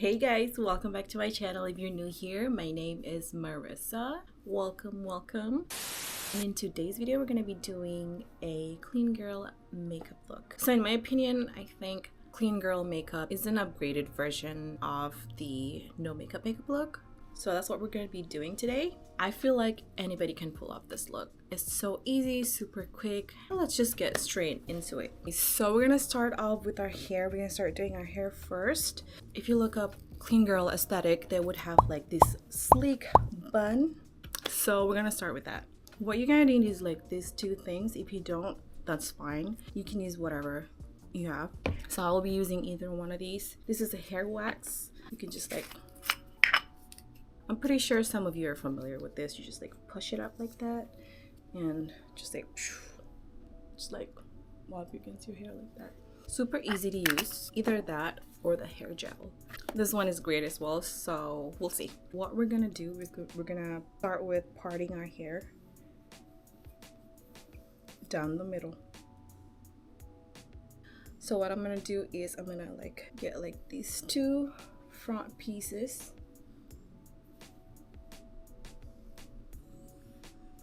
Hey guys, welcome back to my channel. If you're new here, my name is Marissa. Welcome. And in today's video, we're going to be doing a clean girl makeup look. So in my opinion, I think clean girl makeup is an upgraded version of the no makeup look. So that's what we're going to be doing today. I feel like anybody can pull off this look. It's so easy, super quick. Let's just get straight into it. So we're gonna start off with our hair. We're gonna start doing our hair first. If you look up clean girl aesthetic, they would have like this sleek bun. So we're gonna start with that. What you're gonna need is like these two things. If you don't, that's fine. You can use whatever you have. So I'll be using either one of these. This is a hair wax. You can just like, I'm pretty sure some of you are familiar with this. You just like push it up like that and just like wipe against your hair like that. Super easy to use. Either that or the hair gel. This one is great as well, so we'll see. What we're gonna do is we're gonna start with parting our hair down the middle. So what I'm gonna do is I'm gonna like get like these two front pieces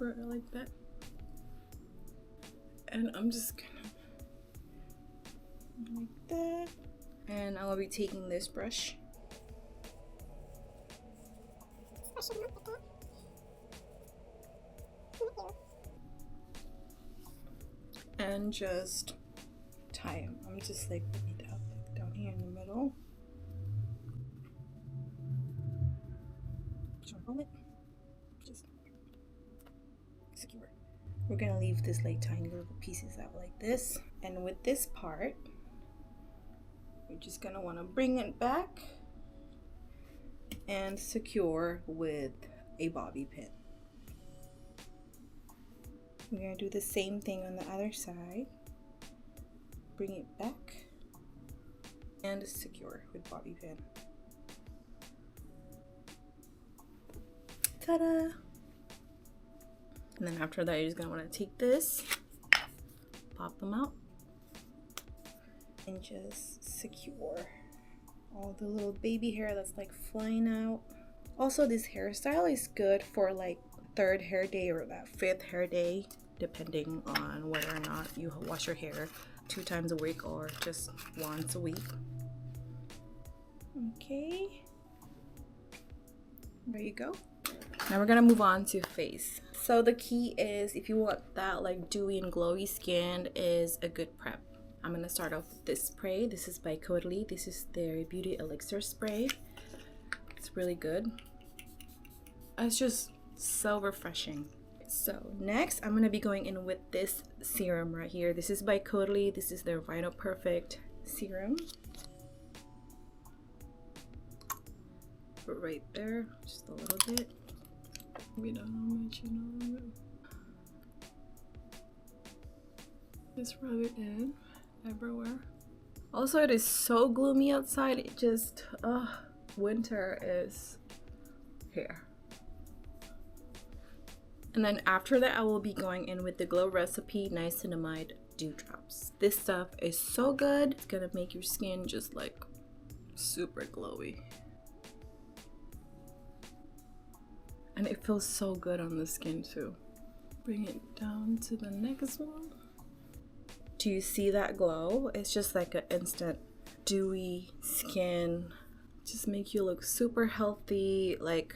like that, and I'm just gonna like that, and I'll be taking this brush and just tie them. I'm just like putting it up like down here in the middle. Just secure. We're gonna leave this like tiny little pieces out like this, and with this part you're just gonna want to bring it back and secure with a bobby pin. We're gonna do the same thing on the other side. Bring it back and secure with bobby pin. Ta-da! And then after that, you're just gonna want to take this, pop them out, and just secure all the little baby hair that's like flying out. Also, this hairstyle is good for like third hair day or that fifth hair day, depending on whether or not you wash your hair 2 times a week or just once a week. Okay, there you go. Now we're gonna move on to face. So the key is, if you want that like dewy and glowy skin, is a good prep. I'm gonna start off with this spray. This is by Caudalie. This is their Beauty Elixir spray. It's really good. It's just so refreshing. So next, I'm gonna be going in with this serum right here. This is by Caudalie. This is their Vinoperfect serum. Put right there, just a little bit. We don't know much, you know. Just rub it in everywhere. Also, it is so gloomy outside. It just, winter is here. And then after that, I will be going in with the Glow Recipe Niacinimide Dewdrops. This stuff is so good. It's gonna make your skin just like super glowy. And it feels so good on the skin too. Bring it down to the next one. Do you see that glow? It's just like an instant dewy skin. Just make you look super healthy. Like,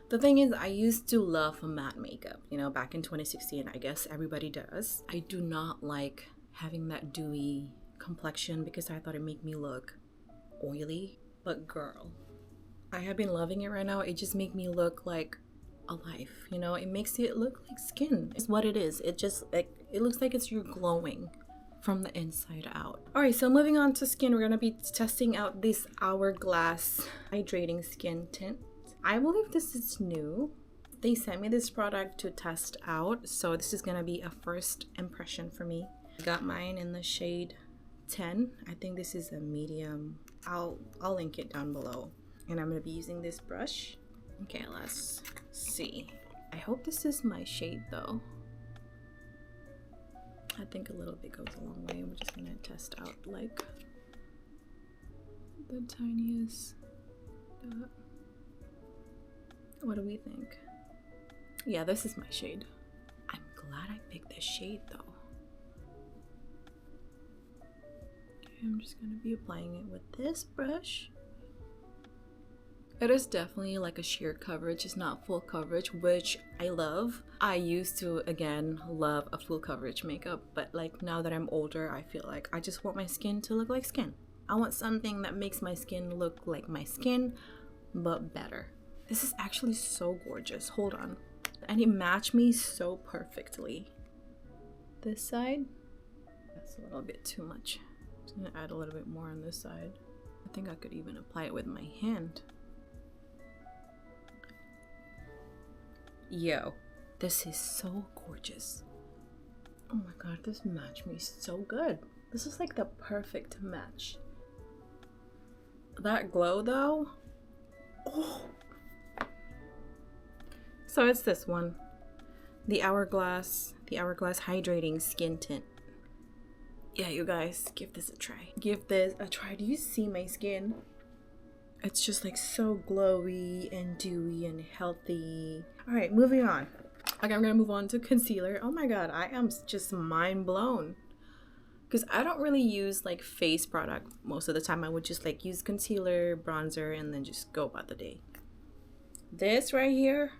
the thing is, I used to love matte makeup, you know, back in 2016. I guess everybody does. I do not like having that dewy complexion because I thought it made me look oily. But girl, I have been loving it right now. It just makes me look like alive, you know. It makes it look like skin. It's what it is. It just like, it looks like it's you're glowing from the inside out. All right, so moving on to skin, we're gonna be testing out this Hourglass hydrating skin tint. I believe this is new. They sent me this product to test out, so this is gonna be a first impression for me. I got mine in the shade 10. I think this is a medium. I'll link it down below. And I'm gonna be using this brush. Okay, let's see. I hope this is my shade though. I think a little bit goes a long way. We're just gonna test out like the tiniest that. What do we think? Yeah, this is my shade. I'm glad I picked this shade though. Okay, I'm just gonna be applying it with this brush. It is definitely like a sheer coverage, it's not full coverage, which I love. I used to, again, love a full coverage makeup, but like now that I'm older, I feel like I just want my skin to look like skin. I want something that makes my skin look like my skin, but better. This is actually so gorgeous. Hold on. And it matched me so perfectly. This side, that's a little bit too much. I'm just gonna add a little bit more on this side. I think I could even apply it with my hand. Yo, this is so gorgeous. Oh my god, this matched me so good. This is like the perfect match. That glow though, oh. So it's this one, the Hourglass Hydrating Skin Tint. Yeah, you guys, give this a try. Give this a try. Do you see my skin? It's just like so glowy and dewy and healthy. All right, moving on. Okay, I'm gonna move on to concealer. Oh my god, I am just mind blown. Because I don't really use like face product most of the time. I would just like use concealer, bronzer, and then just go about the day. This right here,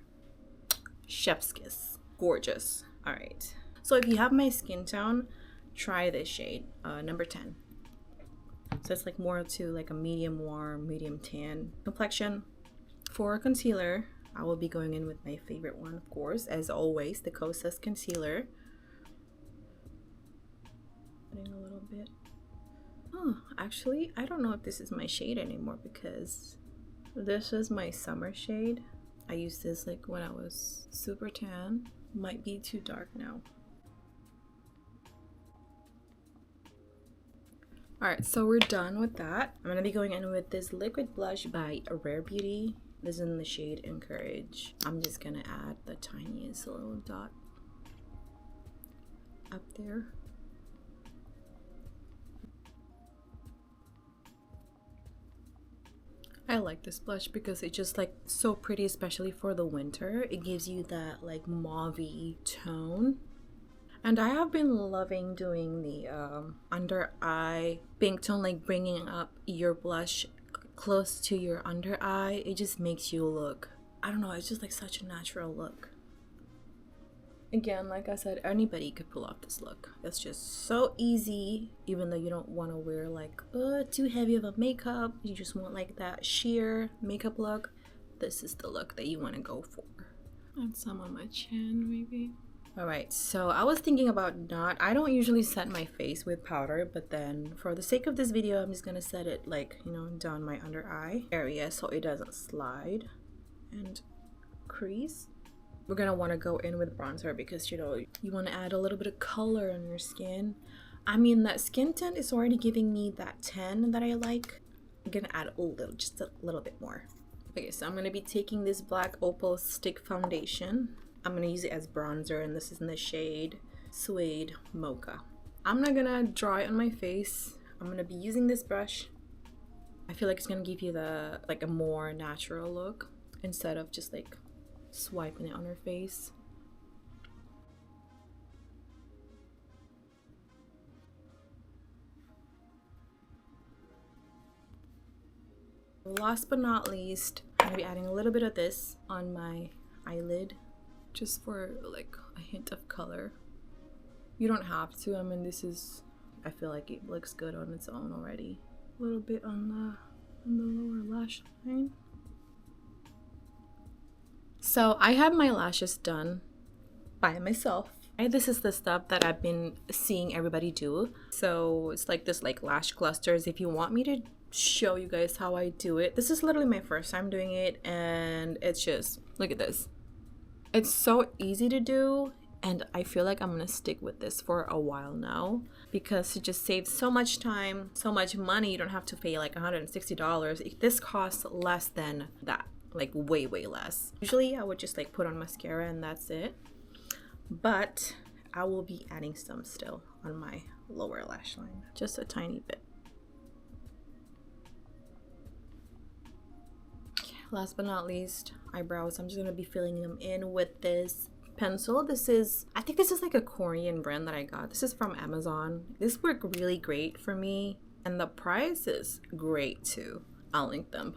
chef's kiss. Gorgeous. All right. So if you have my skin tone, try this shade, number 10. So it's like more to like a medium warm, medium tan complexion. For concealer, I will be going in with my favorite one, of course, as always, the Kosas concealer. Adding a little bit. Oh, actually, I don't know if this is my shade anymore because this is my summer shade. I used this like when I was super tan. Might be too dark now. Alright, so we're done with that. I'm going to be going in with this liquid blush by Rare Beauty. This is in the shade Encourage. I'm just going to add the tiniest little dot up there. I like this blush because it's just like so pretty, especially for the winter. It gives you that like mauve-y tone. And I have been loving doing the under eye pink tone, like bringing up your blush close to your under eye. It just makes you look, I don't know, it's just like such a natural look. Again, like I said, anybody could pull off this look. It's just so easy, even though you don't want to wear like too heavy of a makeup. You just want like that sheer makeup look. This is the look that you want to go for. Add some on my chin maybe. Alright, so I was thinking about I don't usually set my face with powder, but then for the sake of this video, I'm just gonna set it like, you know, down my under eye area so it doesn't slide and crease. We're gonna want to go in with bronzer because, you know, you want to add a little bit of color on your skin. I mean, that skin tint is already giving me that tan that I like. I'm gonna add a little, just a little bit more. Okay, so I'm gonna be taking this Blkopl stick foundation. I'm gonna use it as bronzer, and this is in the shade Suede Mocha. I'm not gonna draw it on my face. I'm gonna be using this brush. I feel like it's gonna give you the like a more natural look instead of just like swiping it on her face. Last but not least, I'm gonna be adding a little bit of this on my eyelid, just for like a hint of color. You don't have to. I mean, this is, I feel like it looks good on its own already. A little bit on the lower lash line. So I have my lashes done by myself. This is the stuff that I've been seeing everybody do. So it's like this like lash clusters. If you want me to show you guys how I do it, this is literally my first time doing it, and it's just, look at this. It's so easy to do, and I feel like I'm gonna stick with this for a while now because it just saves so much time, so much money. You don't have to pay like $160. This costs less than that, like way less. Usually I would just like put on mascara and that's it, but I will be adding some still on my lower lash line, just a tiny bit. last but not least, eyebrows. I'm just gonna be filling them in with this pencil. This is, I think this is like a Korean brand that I got. This is from Amazon. This worked really great for me, and the price is great too. I'll link them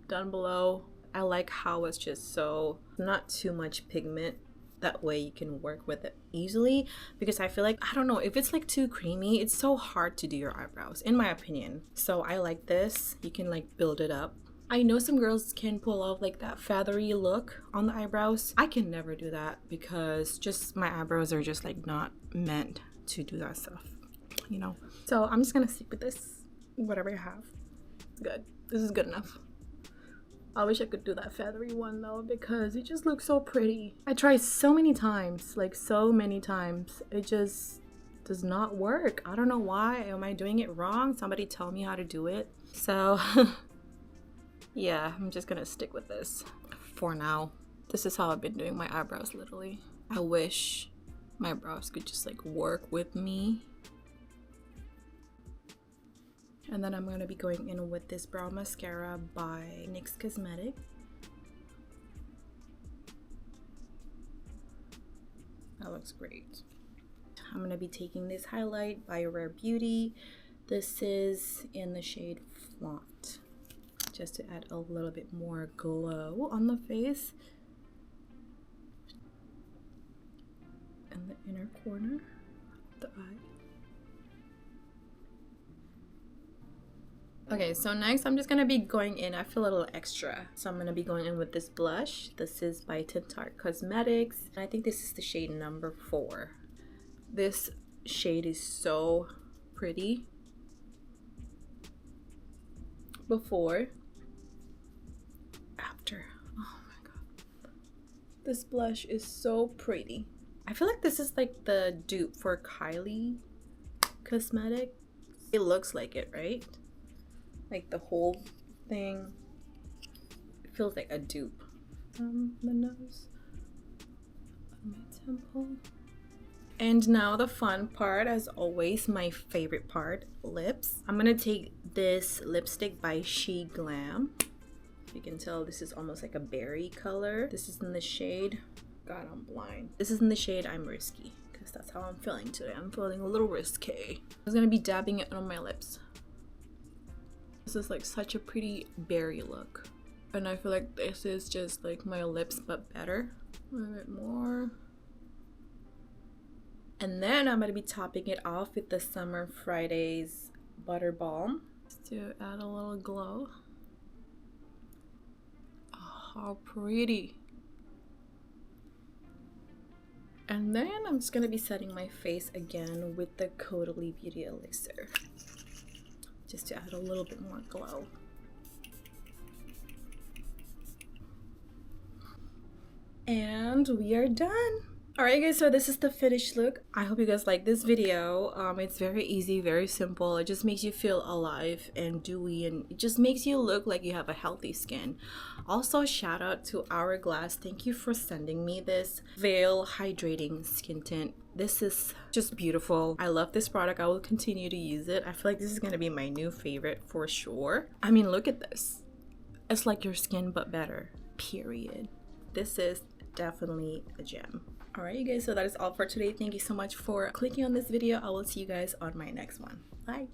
down below. I like how it's just so not too much pigment. That way you can work with it easily, because I feel like, I don't know, if it's like too creamy, it's so hard to do your eyebrows, in my opinion. So I like this. You can like build it up. I know some girls can pull off like that feathery look on the eyebrows. I can never do that because just my eyebrows are just like not meant to do that stuff, you know? So I'm just gonna stick with this, whatever I have. Good. This is good enough. I wish I could do that feathery one though, because it just looks so pretty. I tried so many times, like so many times. It just does not work. I don't know why. Am I doing it wrong? Somebody tell me how to do it. So yeah, I'm just gonna stick with this for now. This is how I've been doing my eyebrows literally. I wish my brows could just like work with me. And then I'm going to be going in with this brow mascara by NYX Cosmetics. That looks great. I'm going to be taking this highlight by Rare Beauty. This is in the shade Flaunt, just to add a little bit more glow on the face. And the inner corner of the eye. Okay, so next I'm just gonna be going in, I feel a little extra, so I'm gonna be going in with this blush. This is by Tintark Cosmetics. I think this is the shade number 4. This shade is so pretty. Before, after, oh my god. This blush is so pretty. I feel like this is like the dupe for Kylie Cosmetics. It looks like it, right? Like the whole thing, it feels like a dupe. The nose, on my temple. And now the fun part, as always, my favorite part, lips. I'm gonna take this lipstick by Sheglam. You can tell this is almost like a berry color. This is in the shade, God, I'm blind. This is in the shade I'm Risky, because that's how I'm feeling today. I'm feeling a little risky. I'm gonna be dabbing it on my lips. This is like such a pretty berry look, and I feel like this is just like my lips but better. A little bit more, and then I'm gonna be topping it off with the Summer Fridays Butter Balm just to add a little glow. Oh, how pretty. And then I'm just gonna be setting my face again with the Caudalie Beauty Elixir, just to add a little bit more glow. And we are done. Alright guys, so this is the finished look. I hope you guys like this video. It's very easy, very simple. It just makes you feel alive and dewy, and it just makes you look like you have a healthy skin. Also, shout out to Hourglass. Thank you for sending me this Veil Hydrating Skin Tint. This is just beautiful. I love this product. I will continue to use it. I feel like this is going to be my new favorite for sure. I mean, look at this. It's like your skin but better, period. This is definitely a gem. Alright you guys, so that is all for today. Thank you so much for clicking on this video. I will see you guys on my next one. Bye.